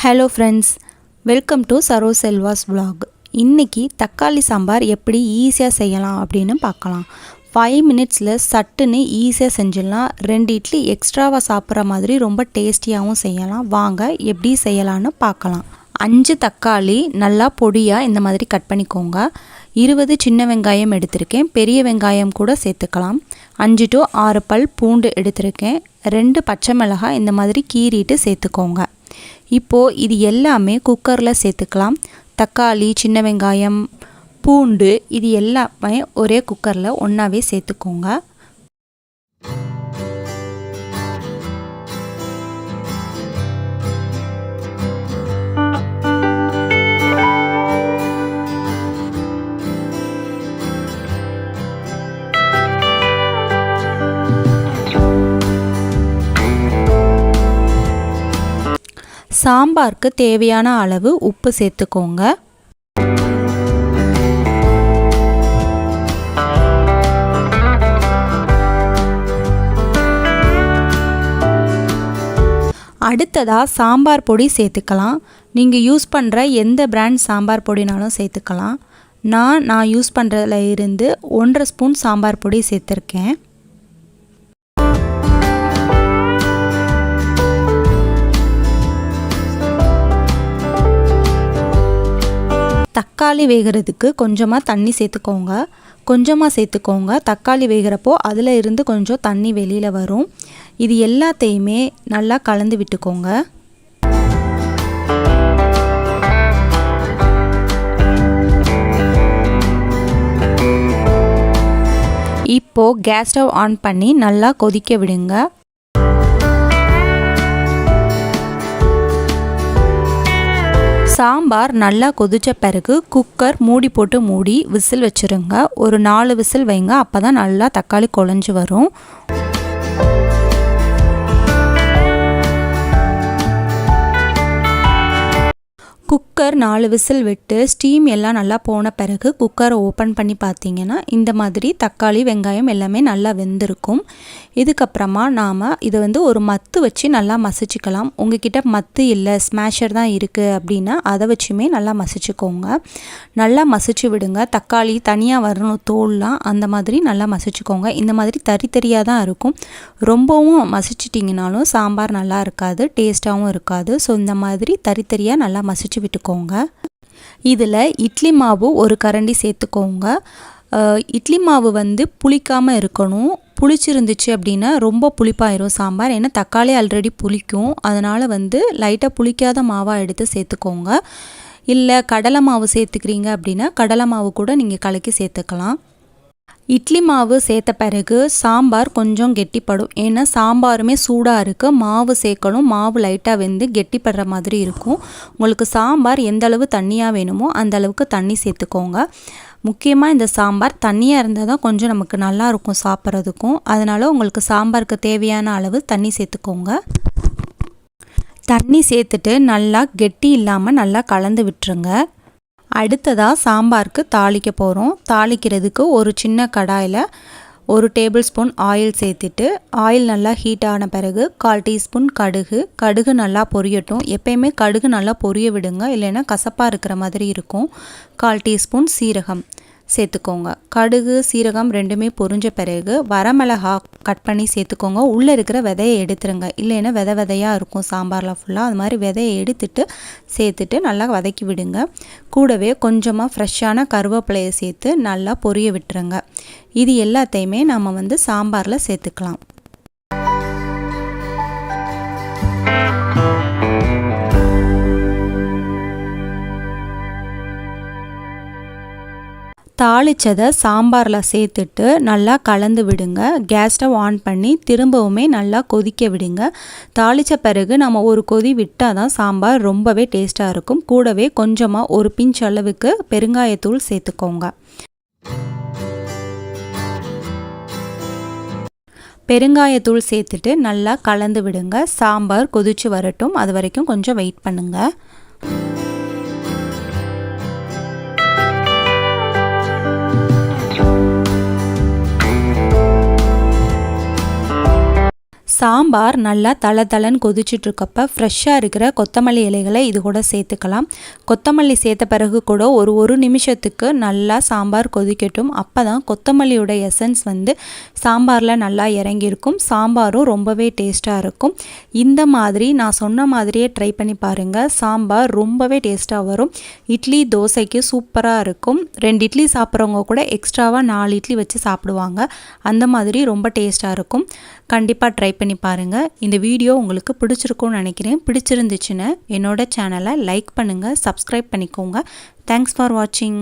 Hello friends, welcome to Saro Selva's vlog. இன்றைக்கி தக்காளி சாம்பார் எப்படி ஈஸியாக செய்யலாம் அப்படின்னு பார்க்கலாம். 5 மினிட்ஸில் சட்டுன்னு ஈஸியாக செஞ்சிடலாம். 2 இட்லி எக்ஸ்ட்ராவாக சாப்பிட்ற மாதிரி ரொம்ப டேஸ்டியாகவும் செய்யலாம். வாங்க எப்படி செய்யலான்னு பார்க்கலாம். 5 தக்காளி நல்லா பொடியாக இந்த மாதிரி கட் பண்ணிக்கோங்க. 20 சின்ன வெங்காயம் எடுத்திருக்கேன். பெரிய வெங்காயம் கூட சேர்த்துக்கலாம். 5 to 6 பல் பூண்டு எடுத்திருக்கேன். 2 பச்சை மிளகாய் இந்த மாதிரி கீறிட்டு சேர்த்துக்கோங்க. இப்போது இது எல்லாமே குக்கரில் சேர்த்துக்கலாம். தக்காளி, சின்ன வெங்காயம், பூண்டு இது எல்லாமே ஒரே குக்கரில் ஒன்றாவே சேர்த்துக்கோங்க. சாம்பாருக்கு தேவையான அளவு உப்பு சேர்த்துக்கோங்க. அடுத்ததாக சாம்பார் பொடி சேர்த்துக்கலாம். நீங்கள் யூஸ் பண்ணுற எந்த பிராண்ட் சாம்பார் பொடினாலும் சேர்த்துக்கலாம். நான் யூஸ் பண்ணுறதுல இருந்து 1.5 ஸ்பூன் சாம்பார் பொடி சேர்த்துருக்கேன். தக்காளி வேகிறதுக்கு கொஞ்சமாக தண்ணி சேர்த்துக்கோங்க. தக்காளி வேகிறப்போ அதில் இருந்து கொஞ்சம் தண்ணி வெளியில் வரும். இது எல்லாத்தையுமே நல்லா கலந்து விட்டுக்கோங்க. இப்போது கேஸ் ஸ்டவ் ஆன் பண்ணி நல்லா கொதிக்க விடுங்க. சாம்பார் நல்லா கொதிச்ச பிறகு குக்கர் மூடி விசில் வச்சுருங்க. ஒரு 4 விசில் வைங்க. அப்போ தான் நல்லா தக்காளி குழஞ்சி வரும். குக்கர் 4 விசில் விட்டு ஸ்டீம் எல்லாம் நல்லா போன பிறகு குக்கரை ஓப்பன் பண்ணி பார்த்தீங்கன்னா இந்த மாதிரி தக்காளி, வெங்காயம் எல்லாமே நல்லா வெந்திருக்கும். இதுக்கப்புறமா நாம் இதை ஒரு மத்து வச்சு நல்லா மசிச்சுக்கலாம். உங்ககிட்ட மத்து இல்லை, ஸ்மாஷர் தான் இருக்குது அப்படின்னா அதை வச்சுமே நல்லா மசிச்சுக்கோங்க. நல்லா மசிச்சு விடுங்க. தக்காளி தனியாக வரணும், தோல்லாம் அந்த மாதிரி நல்லா மசிச்சுக்கோங்க. இந்த மாதிரி தரியாக தான் இருக்கும். ரொம்பவும் மசிச்சிட்டிங்கனாலும் சாம்பார் நல்லா இருக்காது, டேஸ்ட்டாகவும் இருக்காது. ஸோ இந்த மாதிரி தரியாக நல்லா மசிச்சு விட்டுக்கோங்க. இதில் இட்லி மாவு ஒரு கரண்டி சேர்த்துக்கோங்க. இட்லி மாவு புளிக்காமல் இருக்கணும். புளிச்சிருந்துச்சு அப்படின்னா ரொம்ப புளிப்பாயிரும் சாம்பார். ஏன்னா தக்காளி ஆல்ரெடி புளிக்கும். அதனால் லைட்டாக புளிக்காத மாவாக எடுத்து சேர்த்துக்கோங்க. இல்லை கடலை மாவு சேர்த்துக்கிறீங்க அப்படின்னா கடலை மாவு கூட நீங்கள் கலக்கி சேர்த்துக்கலாம். இட்லி மாவு சேர்த்த பிறகு சாம்பார் கொஞ்சம் கெட்டிப்படும். ஏன்னா சாம்பாருமே சூடாக இருக்குது. மாவு சேர்க்கணும். மாவு லைட்டாக கெட்டிப்படுற மாதிரி இருக்கும். உங்களுக்கு சாம்பார் எந்த அளவு தண்ணியாக வேணுமோ அந்த அளவுக்கு தண்ணி சேர்த்துக்கோங்க. முக்கியமாக இந்த சாம்பார் தண்ணியாக இருந்தால் தான் கொஞ்சம் நமக்கு நல்லாயிருக்கும் சாப்பிட்றதுக்கும். அதனால் உங்களுக்கு சாம்பாருக்கு தேவையான அளவு தண்ணி சேர்த்துக்கோங்க. தண்ணி சேர்த்துட்டு நல்லா கெட்டி இல்லாமல் நல்லா கலந்து விட்டுருங்க. அடுத்ததாக சாம்பாருக்கு தாளிக்க போகிறோம். தாளிக்கிறதுக்கு ஒரு சின்ன கடாயில் 1 டேபிள் ஸ்பூன் ஆயில் சேர்த்துட்டு ஆயில் நல்லா ஹீட் ஆன பிறகு 1/4 டீஸ்பூன் கடுகு நல்லா பொரியட்டும். எப்பயுமே கடுகு நல்லா பொரிய விடுங்க, இல்லைன்னா கசப்பாக இருக்கிற மாதிரி இருக்கும். 1/4 டீஸ்பூன் சீரகம் சேர்த்துக்கோங்க. கடுகு சீரகம் ரெண்டுமே பொரிஞ்ச பிறகு வரமிளகா கட் பண்ணி சேர்த்துக்கோங்க. உள்ளே இருக்கிற விதையை எடுத்துருங்க, இல்லைன்னா விதையாக இருக்கும் சாம்பாரில் ஃபுல்லாக. அது மாதிரி விதையை சேர்த்துட்டு நல்லா வதக்கி விடுங்க. கூடவே கொஞ்சமாக ஃப்ரெஷ்ஷான கருவேப்பிலையை சேர்த்து நல்லா பொரிய விட்டுருங்க. இது எல்லாத்தையுமே நம்ம சாம்பாரில் சேர்த்துக்கலாம். தாளிச்சதை சாம்பாரில் சேர்த்துட்டு நல்லா கலந்து விடுங்க. கேஸ் ஸ்டவ் ஆன் பண்ணி திரும்பவுமே நல்லா கொதிக்க விடுங்க. தாளித்த பிறகு நம்ம ஒரு கொதி விட்டால் தான் சாம்பார் ரொம்பவே டேஸ்ட்டாக இருக்கும். கூடவே கொஞ்சமாக ஒரு பிஞ்ச் அளவுக்கு பெருங்காயத்தூள் சேர்த்துக்கோங்க. பெருங்காயத்தூள் சேர்த்துட்டு நல்லா கலந்து விடுங்க. சாம்பார் கொதிச்சு வரட்டும். அது வரைக்கும் கொஞ்சம் வெயிட் பண்ணுங்கள். சாம்பார் நல்லா தளன்னு கொதிச்சிட்ருக்கப்ப ஃப்ரெஷ்ஷாக இருக்கிற கொத்தமல்லி இலைகளை இது கூட சேர்த்துக்கலாம். கொத்தமல்லி சேர்த்த பிறகு கூட ஒரு நிமிஷத்துக்கு நல்லா சாம்பார் கொதிக்கட்டும். அப்போ தான் கொத்தமல்லியோட எசன்ஸ் சாம்பாரில் நல்லா இறங்கியிருக்கும். சாம்பாரும் ரொம்பவே டேஸ்ட்டாக இருக்கும். இந்த மாதிரி நான் சொன்ன மாதிரியே ட்ரை பண்ணி பாருங்கள். சாம்பார் ரொம்பவே டேஸ்ட்டாக வரும். இட்லி தோசைக்கு சூப்பராக இருக்கும். 2 இட்லி சாப்பிட்றவங்க கூட எக்ஸ்ட்ராவாக 4 இட்லி வச்சு சாப்பிடுவாங்க. அந்த மாதிரி ரொம்ப டேஸ்ட்டாக இருக்கும். கண்டிப்பாக ட்ரை பண்ணி பாருங்கள். இந்த வீடியோ உங்களுக்கு பிடிச்சிருக்கும்னு நினைக்கிறேன். பிடிச்சிருந்துச்சுன்னு என்னோட சேனலை லைக் பண்ணுங்கள், சப்ஸ்கிரைப் பண்ணிக்கோங்க. தேங்க்ஸ் ஃபார் வாட்சிங்.